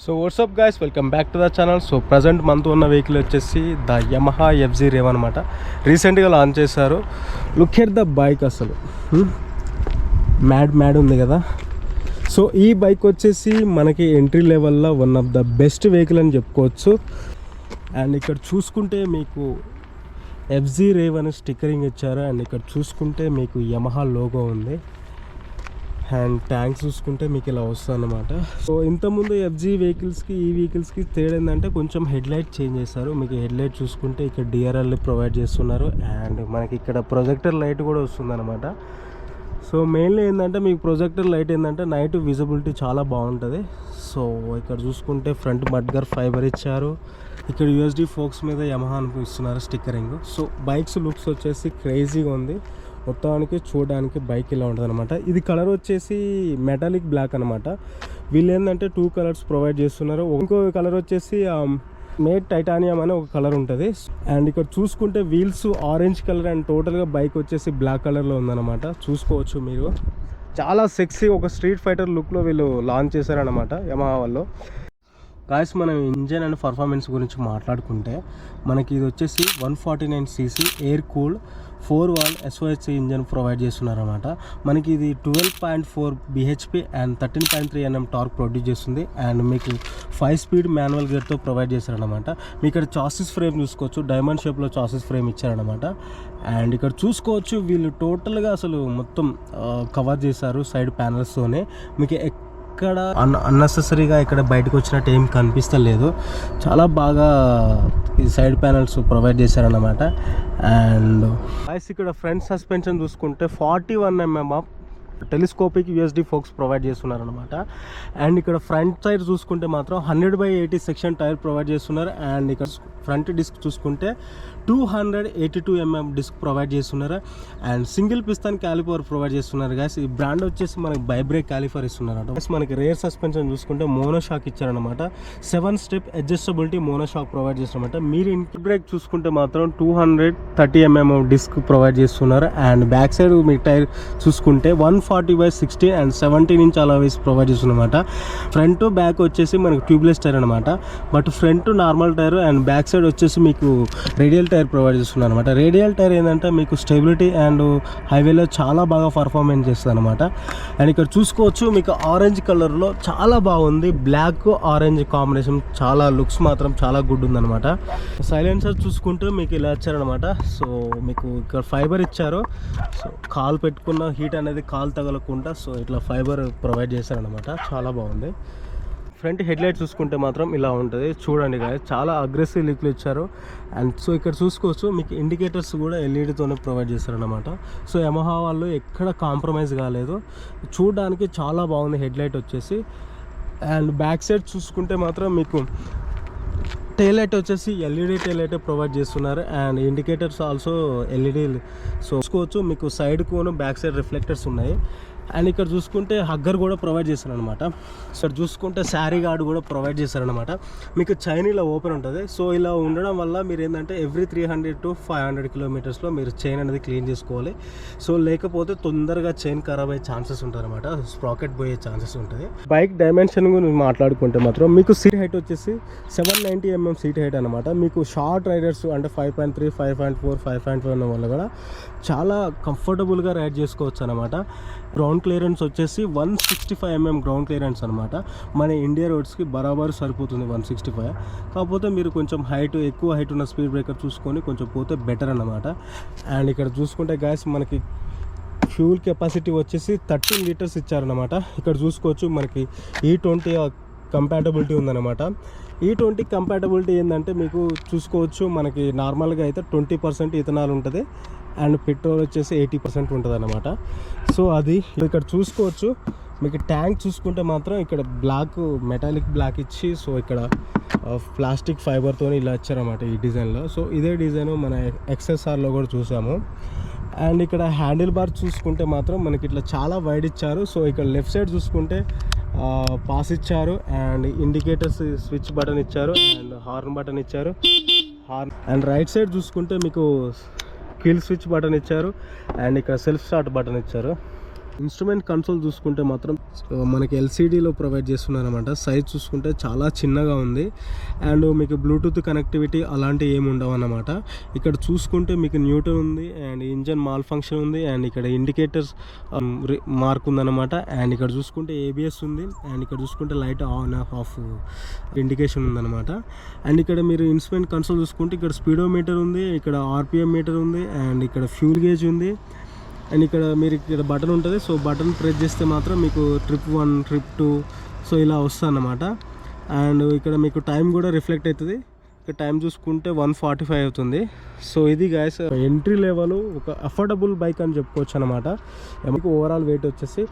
So WhatsApp guys, welcome back to the channel. So present మనతో ఉన్న vehicle వచ్చేసి the Yamaha FZ Rave అనమాట. రీసెంట్గా లాంచ్ చేశారు. లుక్ ఎట్ ద బైక్, అసలు మ్యాడ్ ఉంది కదా. సో ఈ బైక్ వచ్చేసి మనకి ఎంట్రీ లెవెల్లో one of the best vehicle అని చెప్పుకోవచ్చు. అండ్ ఇక్కడ చూసుకుంటే మీకు FZ Rave అని స్టిక్కరింగ్ ఇచ్చారు. అండ్ ఇక్కడ చూసుకుంటే మీకు యమహా లోగో ఉంది. అండ్ ట్యాంక్స్ చూసుకుంటే మీకు ఇలా వస్తుంది అనమాట. సో ఇంతకుముందు FZ వెహికల్స్కి ఈ వెహికల్స్కి తేడా ఏంటంటే కొంచెం హెడ్లైట్ చేంజ్ చేస్తారు. మీకు హెడ్లైట్ చూసుకుంటే ఇక్కడ DRL ప్రొవైడ్ చేస్తున్నారు. అండ్ మనకి ఇక్కడ ప్రొజెక్టర్ లైట్ కూడా వస్తుంది అనమాట. సో మెయిన్లీ ఏంటంటే మీకు ప్రొజెక్టర్ లైట్ ఏంటంటే నైట్ విజిబిలిటీ చాలా బాగుంటుంది. సో ఇక్కడ చూసుకుంటే ఫ్రంట్ మడ్గర్ ఫైబర్ ఇచ్చారు. ఇక్కడ USD ఫోక్స్ మీద యమహా అనిపిస్తున్నారు స్టిక్కరింగ్. సో బైక్స్ లుక్స్ వచ్చేసి క్రేజీగా ఉంది. మొత్తానికి చూడడానికి బైక్ ఇలా ఉంటుంది అనమాట. ఇది కలర్ వచ్చేసి మెటాలిక్ బ్లాక్ అనమాట. వీళ్ళు ఏంటంటే 2 కలర్స్ ప్రొవైడ్ చేస్తున్నారు. ఇంకో కలర్ వచ్చేసి మేడ్ టైటానియం అనే ఒక కలర్ ఉంటుంది. అండ్ ఇక్కడ చూసుకుంటే వీల్స్ ఆరెంజ్ కలర్ అండ్ టోటల్గా బైక్ వచ్చేసి బ్లాక్ కలర్లో ఉందన్నమాట. చూసుకోవచ్చు మీరు. చాలా సెక్సీ ఒక స్ట్రీట్ ఫైటర్ లుక్లో వీళ్ళు లాంచ్ చేశారనమాట యమహా వాళ్ళు. గాయస్, మనం ఇంజన్ అండ్ పర్ఫార్మెన్స్ గురించి మాట్లాడుకుంటే మనకి ఇది వచ్చేసి 149cc air cooled 4 valve SOHC engine provide చేస్తున్నారన్నమాట. మనకి ఇది 12.4 bhp and 13.3 Nm torque produce చేస్తుంది. అండ్ మీకు 5 స్పీడ్ మాన్యువల్ గేర్తో ప్రొవైడ్ చేశారనమాట. మీకు ఇక్కడ చాసిస్ ఫ్రేమ్ చూసుకోవచ్చు, డైమండ్ షేప్లో చాసిస్ ఫ్రేమ్ ఇచ్చారనమాట. అండ్ ఇక్కడ చూసుకోవచ్చు వీళ్ళు టోటల్గా అసలు మొత్తం కవర్ చేశారు సైడ్ ప్యానల్స్తోనే. మీకు ఇక్కడ అన్నెసెసరీగా ఇక్కడ బయటకు వచ్చినట్టు ఏం కనిపిస్తలేదు. చాలా బాగా ఈ సైడ్ ప్యానల్స్ ప్రొవైడ్ చేశారన్నమాట. అండ్ ఇక్కడ ఫ్రంట్ సస్పెన్షన్ చూసుకుంటే 41 mm of telescopic USD forks provide చేస్తున్నారనమాట. అండ్ ఇక్కడ ఫ్రంట్ సైడ్ చూసుకుంటే మాత్రం 100/80 సెక్షన్ టైర్ ప్రొవైడ్ చేస్తున్నారు. అండ్ ఇక్కడ ఫ్రంట్ డిస్క్ చూసుకుంటే 282 mm డిస్క్ ప్రొవైడ్ చేస్తున్నారు. And single piston caliper provide చేస్తున్నారు గాయస్. ఈ బ్రాండ్ వచ్చేసి మనకి బైబ్రేక్ క్యాలిపర్ ఇస్తున్నారు. మనకి రేర్ సస్పెన్షన్ చూసుకుంటే మోనోషాక్ ఇచ్చారనమాట. 7 స్టెప్ అడ్జస్టబిలిటీ మోనోషాక్ ప్రొవైడ్ చేస్తున్నమాట. మీరు ఇంటి బ్రేక్ చూసుకుంటే మాత్రం 230 mm డిస్క్ ప్రొవైడ్ చేస్తున్నారు. అండ్ బ్యాక్ సైడ్ మీ టైర్ చూసుకుంటే 140/60 అండ్ 17 ఇంచ్ అలావేస్ ప్రొవైడ్ చేస్తున్నమాట. ఫ్రంట్ బ్యాక్ వచ్చేసి మనకి ట్యూబ్లెస్ టైర్ అనమాట. But front normal tyre and back side వచ్చేసి మీకు రేడియల్ టైర్ ప్రొవైడ్ చేస్తున్నారు అనమాట. రేడియల్ టైర్ ఏంటంటే మీకు స్టెబిలిటీ అండ్ హైవేలో చాలా బాగా పర్ఫార్మెన్స్ చేస్తుంది అనమాట. అండ్ ఇక్కడ చూసుకోవచ్చు మీకు ఆరెంజ్ కలర్లో చాలా బాగుంది. బ్లాక్ ఆరెంజ్ కాంబినేషన్ చాలా లుక్స్ మాత్రం చాలా గుడ్ ఉందన్నమాట. సైలెన్సర్ చూసుకుంటే మీకు ఇలా ఇచ్చారనమాట. సో మీకు ఇక్కడ ఫైబర్ ఇచ్చారు. సో కాలు పెట్టుకున్న హీట్ అనేది కాలు తగలకుండా సో ఇట్లా ఫైబర్ ప్రొవైడ్ చేశారనమాట. చాలా బాగుంది. ఫ్రంట్ హెడ్లైట్ చూసుకుంటే మాత్రం ఇలా ఉంటుంది. చూడండి గాయస్, చాలా అగ్రెసివ్ లుక్లు ఇచ్చారు. అండ్ సో ఇక్కడ చూసుకోవచ్చు మీకు ఇండికేటర్స్ కూడా LEDతోనే ప్రొవైడ్ చేస్తారనమాట. సో యమహా వాళ్ళు ఎక్కడ కాంప్రమైజ్ కాలేదు. చూడడానికి చాలా బాగుంది హెడ్లైట్ వచ్చేసి. అండ్ బ్యాక్ సైడ్ చూసుకుంటే మాత్రం మీకు టైల్ లైట్ వచ్చేసి LED టైల్ లైట్ ప్రొవైడ్ చేస్తున్నారు. And indicators also LED. So చూసుకోవచ్చు మీకు సైడ్ కోను బ్యాక్ సైడ్ రిఫ్లెక్టర్స్ ఉన్నాయి. అండ్ ఇక్కడ చూసుకుంటే హగ్గర్ కూడా ప్రొవైడ్ చేస్తారనమాట. సో చూసుకుంటే శారీ గార్డ్ కూడా ప్రొవైడ్ చేస్తారనమాట. మీకు చైన్ ఇలా ఓపెన్ ఉంటుంది. సో ఇలా ఉండడం వల్ల మీరు ఏంటంటే ఎవ్రీ 300 to 500 kilometers మీరు చైన్ అనేది క్లీన్ చేసుకోవాలి. సో లేకపోతే తొందరగా చైన్ ఖరాబ్ అయ్యే ఛాన్సెస్ ఉంటుంది అనమాట. స్ప్రాకెట్ పోయే ఛాన్సెస్ ఉంటుంది. బైక్ డైమెన్షన్ గురించి మాట్లాడుకుంటే మాత్రం మీకు సీట్ హైట్ వచ్చేసి 790 mm సీట్ హైట్ అనమాట. మీకు షార్ట్ రైడర్స్ అంటే 5.3, 5.4, 5.5 ఉన్న వాళ్ళు కూడా చాలా కంఫర్టబుల్గా రైడ్ చేసుకోవచ్చు అనమాట. గ్రౌండ్ క్లియరెన్స్ వచ్చేసి 165 mm గ్రౌండ్ క్లియరెన్స్ అనమాట. మన ఇండియా రోడ్స్కి బరాబర్ సరిపోతుంది 165. కాకపోతే మీరు కొంచెం ఎక్కువ హైట్ ఉన్న స్పీడ్ బ్రేకర్ చూసుకొని కొంచెం పోతే బెటర్ అనమాట. అండ్ ఇక్కడ చూసుకుంటే గ్యాస్ మనకి ఫ్యూల్ కెపాసిటీ వచ్చేసి 13 లీటర్స్ ఇచ్చారనమాట. ఇక్కడ చూసుకోవచ్చు మనకి E20 కంపాటబిలిటీ ఉందన్నమాట. E20 కంపాటబిలిటీ ఏంటంటే మీకు చూసుకోవచ్చు మనకి నార్మల్గా అయితే 20% ఇథనాల్ ఉంటుంది. అండ్ పెట్రోల్ వచ్చేసి 80% ఉంటుంది అన్నమాట. సో అది ఇక్కడ చూసుకోవచ్చు. మీకు ట్యాంక్ చూసుకుంటే మాత్రం ఇక్కడ బ్లాక్ మెటాలిక్ బ్లాక్ ఇచ్చి సో ఇక్కడ ప్లాస్టిక్ ఫైబర్తో ఇలా ఇచ్చారన్నమాట ఈ డిజైన్లో. సో ఇదే డిజైన్ మన XSRలో కూడా చూసాము. అండ్ ఇక్కడ హ్యాండిల్ బార్ చూసుకుంటే మాత్రం మనకి ఇట్లా చాలా వైడ్ ఇచ్చారు. సో ఇక్కడ లెఫ్ట్ సైడ్ చూసుకుంటే పాస్ ఇచ్చారు. అండ్ ఇండికేటర్స్ స్విచ్ బటన్ ఇచ్చారు. అండ్ హార్న్ బటన్ ఇచ్చారు. అండ్ రైట్ సైడ్ చూసుకుంటే మీకు కిల్ స్విచ్ బటన్ ఇచ్చారు. అండ్ ఇక్కడ సెల్ఫ్ స్టార్ట్ బటన్ ఇచ్చారు. ఇన్స్ట్రుమెంట్ కన్సోల్ చూసుకుంటే మాత్రం మనకి ఎల్సిడిలో ప్రొవైడ్ చేస్తున్నారు అనమాట. సైజ్ చూసుకుంటే చాలా చిన్నగా ఉంది. అండ్ మీకు బ్లూటూత్ కనెక్టివిటీ అలాంటివి ఏమి ఉండవు అన్నమాట. ఇక్కడ చూసుకుంటే మీకు న్యూటన్ ఉంది అండ్ ఇంజన్ మాల్ ఫంక్షన్ ఉంది అండ్ ఇక్కడ ఇండికేటర్స్ మార్క్ ఉందన్నమాట. అండ్ ఇక్కడ చూసుకుంటే ఏబిఎస్ ఉంది అండ్ ఇక్కడ చూసుకుంటే లైట్ ఆన్ ఆఫ్ ఇండికేషన్ ఉందన్నమాట. అండ్ ఇక్కడ మీరు ఇన్స్ట్రుమెంట్ కన్సోల్ చూసుకుంటే ఇక్కడ స్పీడోమీటర్ ఉంది, ఇక్కడ ఆర్పిఎం మీటర్ ఉంది అండ్ ఇక్కడ ఫ్యూల్ గేజ్ ఉంది. అండ్ ఇక్కడ మీరు ఇక్కడ బటన్ ఉంటుంది. సో బటన్ ప్రెస్ చేస్తే మాత్రం మీకు ట్రిప్ 1 ట్రిప్ 2 సో ఇలా వస్తుంది అన్నమాట. అండ్ ఇక్కడ మీకు టైం కూడా రిఫ్లెక్ట్ అవుతుంది. ఇక్కడ టైం చూసుకుంటే 1:45 అవుతుంది. సో ఇది గైస్ ఎంట్రీ లెవెల్ ఒక అఫోర్డబుల్ బైక్ అని చెప్పుకోవచ్చు అనమాట. మీకు ఓవరాల్ వెయిట్ వచ్చేసి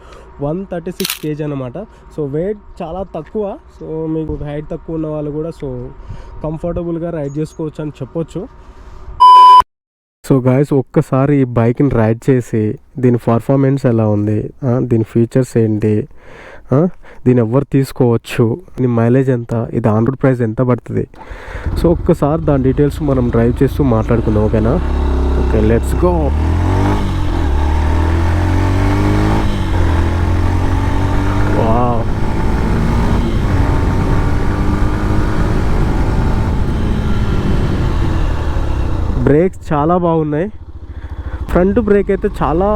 136 kg అనమాట. సో వెయిట్ చాలా తక్కువ. సో మీకు హైట్ తక్కువ ఉన్న వాళ్ళు కూడా సో కంఫర్టబుల్గా రైడ్ చేసుకోవచ్చు అని చెప్పొచ్చు. సో గాయస్ ఒక్కసారి ఈ బైక్ని రైడ్ చేసి దీని పర్ఫార్మెన్స్ ఎలా ఉంది, దీని ఫీచర్స్ ఏంటి, దీన్ని ఎవరు తీసుకోవచ్చు, దీని మైలేజ్ ఎంత, ఇది ఆన్ రోడ్ ప్రైస్ ఎంత పడుతుంది, సో ఒక్కసారి దాని డీటెయిల్స్ మనం డ్రైవ్ చేస్తూ మాట్లాడుకుందాం. ఓకేనా? Okay, let's go. Wow, brakes చాలా బాగున్నాయి. ఫ్రంట్ బ్రేక్ అయితే చాలా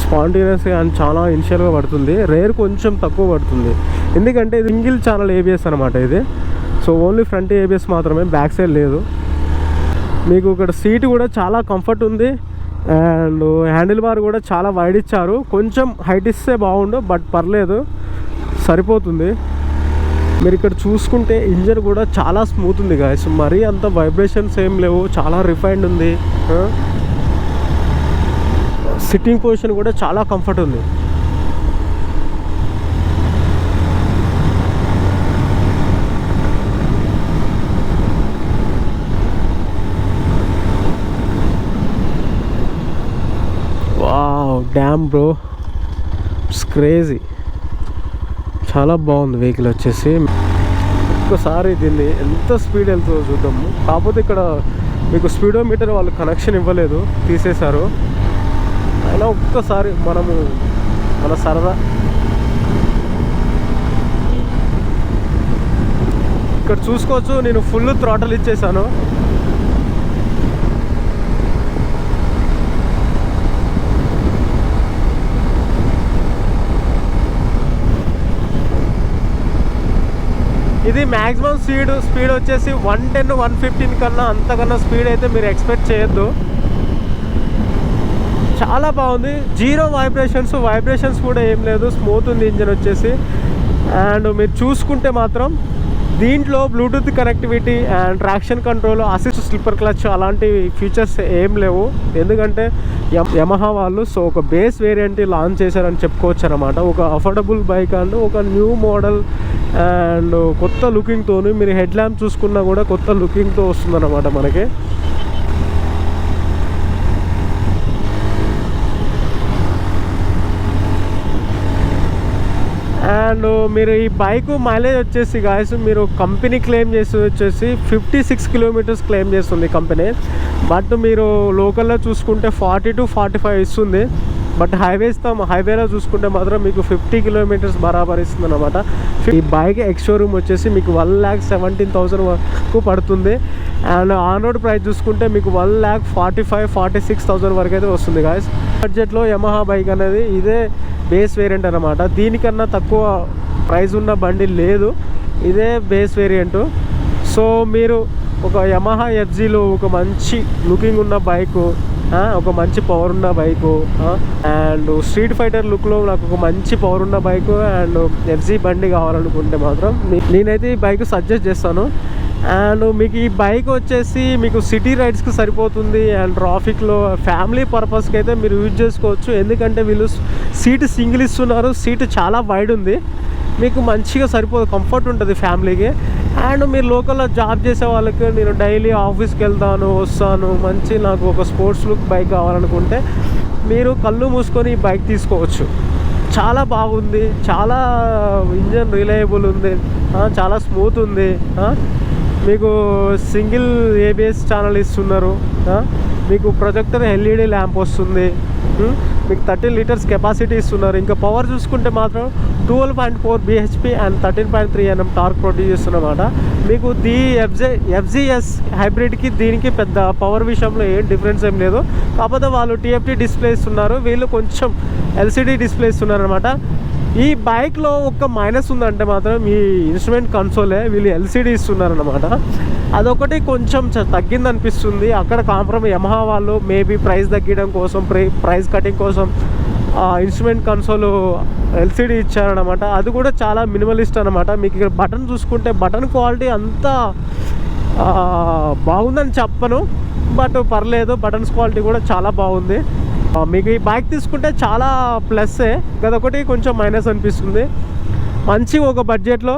స్పాంటేనియస్గా అండ్ చాలా ఇనిషియల్గా పడుతుంది. రేర్ కొంచెం తక్కువ పడుతుంది ఎందుకంటే ఇది సింగిల్ ఛానల్ ఏబిఎస్ అనమాట ఇది. సో ఓన్లీ ఫ్రంట్ ఏబిఎస్ మాత్రమే, బ్యాక్ సైడ్ లేదు. మీకు ఇక్కడ సీట్ కూడా చాలా కంఫర్ట్ ఉంది అండ్ హ్యాండిల్ బార్ కూడా చాలా వైడ్ ఇచ్చారు. కొంచెం హైట్ ఇస్తే బాగుండు బట్ పర్లేదు, సరిపోతుంది. మీరు ఇక్కడ చూసుకుంటే ఇంజన్ కూడా చాలా స్మూత్ ఉంది గాయస్, మరీ అంత వైబ్రేషన్స్ ఏం లేవు, చాలా రిఫైన్డ్ ఉంది. సిట్టింగ్ పొజిషన్ కూడా చాలా కంఫర్ట్ ఉంది. Wow, dam bro, it's crazy. చాలా బాగుంది వెహికల్ వచ్చేసి. ఒక్కసారి దీన్ని ఎంత స్పీడ్ వెళ్తుందో చూద్దాము. కాకపోతే ఇక్కడ మీకు స్పీడోమీటర్ వాళ్ళు కనెక్షన్ ఇవ్వలేదు, తీసేశారు. అయినా ఒక్కసారి మనము మన సరదా ఇక్కడ చూసుకోవచ్చు. నేను ఫుల్ థ్రాటల్ ఇచ్చేసాను. ఇది మ్యాక్సిమం స్పీడ్ వచ్చేసి 110 115 కన్నా అంతకన్నా స్పీడ్ అయితే మీరు ఎక్స్పెక్ట్ చేయొద్దు. చాలా బాగుంది, జీరో వైబ్రేషన్స్ కూడా ఏం లేదు, స్మూత్ ఉంది ఇంజన్ వచ్చేసి. అండ్ మీరు చూసుకుంటే మాత్రం దీంట్లో Bluetooth connectivity and traction control, assist slipper clutch అలాంటి ఫీచర్స్ ఏం లేవు. ఎందుకంటే యమహా వాళ్ళు సో ఒక బేస్ వేరియంట్ లాంచ్ చేశారని చెప్పుకోవచ్చు అనమాట. ఒక అఫోర్డబుల్ బైక్ అండ్ ఒక న్యూ మోడల్ అండ్ కొత్త లుకింగ్తో, మీరు హెడ్ ల్యాంప్ చూసుకున్నా కూడా కొత్త లుకింగ్తో వస్తుందన్నమాట మనకి. అండ్ మీరు ఈ బైక్ మైలేజ్ వచ్చేసి గాయస్ మీరు కంపెనీ క్లెయిమ్ చేసి వచ్చేసి 56 కిలోమీటర్స్ క్లెయిమ్ చేస్తుంది కంపెనీ. బట్ మీరు లోకల్లో చూసుకుంటే 40 to 45 ఇస్తుంది. బట్ హైవేలో చూసుకుంటే మాత్రం మీకు 50 కిలోమీటర్స్ బరాబర్ ఇస్తుంది అనమాట. ఈ బైక్ ఎక్స్ షోరూమ్ వచ్చేసి మీకు 1,17,000 వరకు పడుతుంది. అండ్ ఆన్ రోడ్ ప్రైస్ చూసుకుంటే మీకు 1,45,000-46,000 వరకు అయితే వస్తుంది గాయస్. బడ్జెట్లో యమహా బైక్ అనేది ఇదే బేస్ వేరియంట్ అనమాట. దీనికన్నా తక్కువ ప్రైస్ ఉన్న బండి లేదు, ఇదే బేస్ వేరియంట్. సో మీరు ఒక యమహా ఎఫ్జీలో ఒక మంచి లుకింగ్ ఉన్న బైకు, ఒక మంచి పవర్ ఉన్న బైకు అండ్ స్ట్రీట్ ఫైటర్ లుక్లో నాకు ఒక మంచి పవర్ ఉన్న బైకు అండ్ ఎఫ్జీ బండి కావాలనుకుంటే మాత్రం నేనైతే ఈ బైక్ సజెస్ట్ చేస్తాను. అండ్ మీకు ఈ బైక్ వచ్చేసి మీకు సిటీ రైడ్స్కి సరిపోతుంది అండ్ ట్రాఫిక్లో ఫ్యామిలీ పర్పస్కి అయితే మీరు యూజ్ చేసుకోవచ్చు. ఎందుకంటే వీళ్ళు సీట్ సింగిల్ ఇస్తున్నారు, సీట్ చాలా వైడ్ ఉంది, మీకు మంచిగా సరిపోదు, కంఫర్ట్ ఉంటుంది ఫ్యామిలీకి. అండ్ మీరు లోకల్లో జాబ్ చేసే వాళ్ళకి నేను డైలీ ఆఫీస్కి వస్తాను, మంచి నాకు ఒక స్పోర్ట్స్ లుక్ బైక్ కావాలనుకుంటే మీరు కళ్ళు మూసుకొని ఈ బైక్ తీసుకోవచ్చు. చాలా బాగుంది, చాలా ఇంజన్ రిలయబుల్ ఉంది, చాలా స్మూత్ ఉంది. మీకు సింగిల్ ఏబిఎస్ ఛానల్ ఇస్తున్నారు, మీకు ప్రొజెక్టర్ ఎల్ఈడి ల్యాంప్ వస్తుంది, మీకు 13 లీటర్స్ కెపాసిటీ ఇస్తున్నారు. ఇంకా పవర్ చూసుకుంటే మాత్రం 12.4 bhp and 13.3 Nm torque produce చేస్తున్నమాట. మీకు FZS హైబ్రిడ్కి దీనికి పెద్ద పవర్ విషయంలో ఏం డిఫరెన్స్ ఏం లేదు. కాకపోతే వాళ్ళు TFT డిస్ప్లే ఇస్తున్నారు, వీళ్ళు కొంచెం LCD డిస్ప్లే ఇస్తున్నారు అనమాట. ఈ బైక్లో ఒక మైనస్ ఉందంటే మాత్రం ఈ ఇన్స్ట్రుమెంట్ కన్సోలే, వీళ్ళు LCD ఇస్తున్నారనమాట. అదొకటి కొంచెం తగ్గింది అనిపిస్తుంది. అక్కడ కాంప్రమైజ్ యమహా వాళ్ళు మేబీ ప్రైస్ తగ్గడం కోసం, ప్రైస్ కటింగ్ కోసం ఇన్స్ట్రుమెంట్ కన్సోల్ LCD ఇచ్చారనమాట. అది కూడా చాలా మినిమలిస్ట్ అనమాట. మీకు ఇక్కడ బటన్ చూసుకుంటే బటన్ క్వాలిటీ అంతా బాగుందని చెప్పను, బట్ పర్లేదు, బటన్స్ క్వాలిటీ కూడా చాలా బాగుంది. మీకు ఈ బైక్ తీసుకుంటే చాలా ప్లస్సే, అదొకటి కొంచెం మైనస్ అనిపిస్తుంది. మంచి ఒక బడ్జెట్లో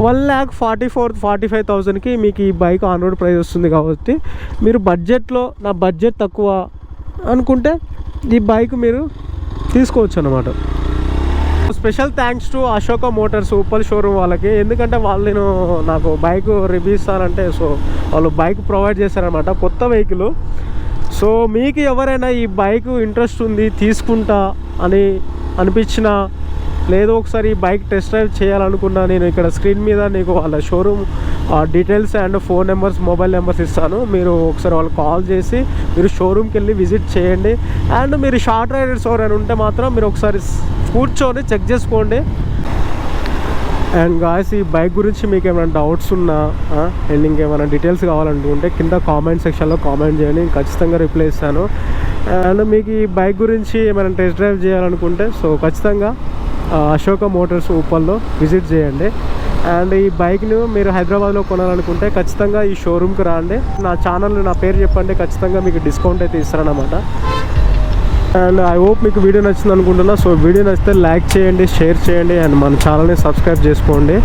1,44,000-45,000కి మీకు ఈ బైక్ ఆన్ రోడ్ ప్రైస్ వస్తుంది. కాబట్టి మీరు బడ్జెట్లో నా బడ్జెట్ తక్కువ అనుకుంటే ఈ బైక్ మీరు తీసుకోవచ్చు అన్నమాట. Special thanks to Ashoka Motors Uppal showroom వాళ్ళకి, ఎందుకంటే వాళ్ళు నాకు బైక్ రివ్యూ ఇస్తారంటే సో వాళ్ళు బైక్ ప్రొవైడ్ చేశారనమాట, కొత్త వెహికల్. సో మీకు ఎవరైనా ఈ బైక్ ఇంట్రెస్ట్ ఉంది తీసుకుంటా అని అనిపించినా, లేదో ఒకసారి ఈ బైక్ టెస్ట్ డ్రైవ్ చేయాలనుకున్నా, నేను ఇక్కడ స్క్రీన్ మీద నీకు వాళ్ళ showroom details and phone numbers, mobile numbers ఇస్తాను. మీరు ఒకసారి వాళ్ళు కాల్ చేసి మీరు షోరూమ్కి వెళ్ళి విజిట్ చేయండి. అండ్ మీరు షార్ట్ రైడర్స్ ఎవరైనా ఉంటే మాత్రం మీరు ఒకసారి కూర్చొని చెక్ చేసుకోండి. అండ్ గాయస్, ఈ బైక్ గురించి మీకు ఏమైనా డౌట్స్ ఉన్నా అండ్ ఇంకేమైనా డీటెయిల్స్ కావాలనుకుంటే కింద కామెంట్ సెక్షన్లో కామెంట్ చేయండి, ఖచ్చితంగా రిప్లై ఇస్తాను. అండ్ మీకు ఈ బైక్ గురించి ఏమైనా టెస్ట్ డ్రైవ్ చేయాలనుకుంటే సో ఖచ్చితంగా అశోక మోటార్స్ ఉప్పల్లో విజిట్ చేయండి. అండ్ ఈ బైక్ను మీరు హైదరాబాద్లో కొనాలనుకుంటే ఖచ్చితంగా ఈ షోరూమ్కి రండి. నా ఛానల్ నా పేరు చెప్పండి, ఖచ్చితంగా మీకు డిస్కౌంట్ అయితే ఇస్తారన్నమాట. అండ్ ఐ హోప్ మీకు వీడియో నచ్చింది అనుకుంటున్నా. సో వీడియో నచ్చితే లైక్ చేయండి, షేర్ చేయండి అండ్ మన ఛానల్ని సబ్స్క్రైబ్ చేసుకోండి.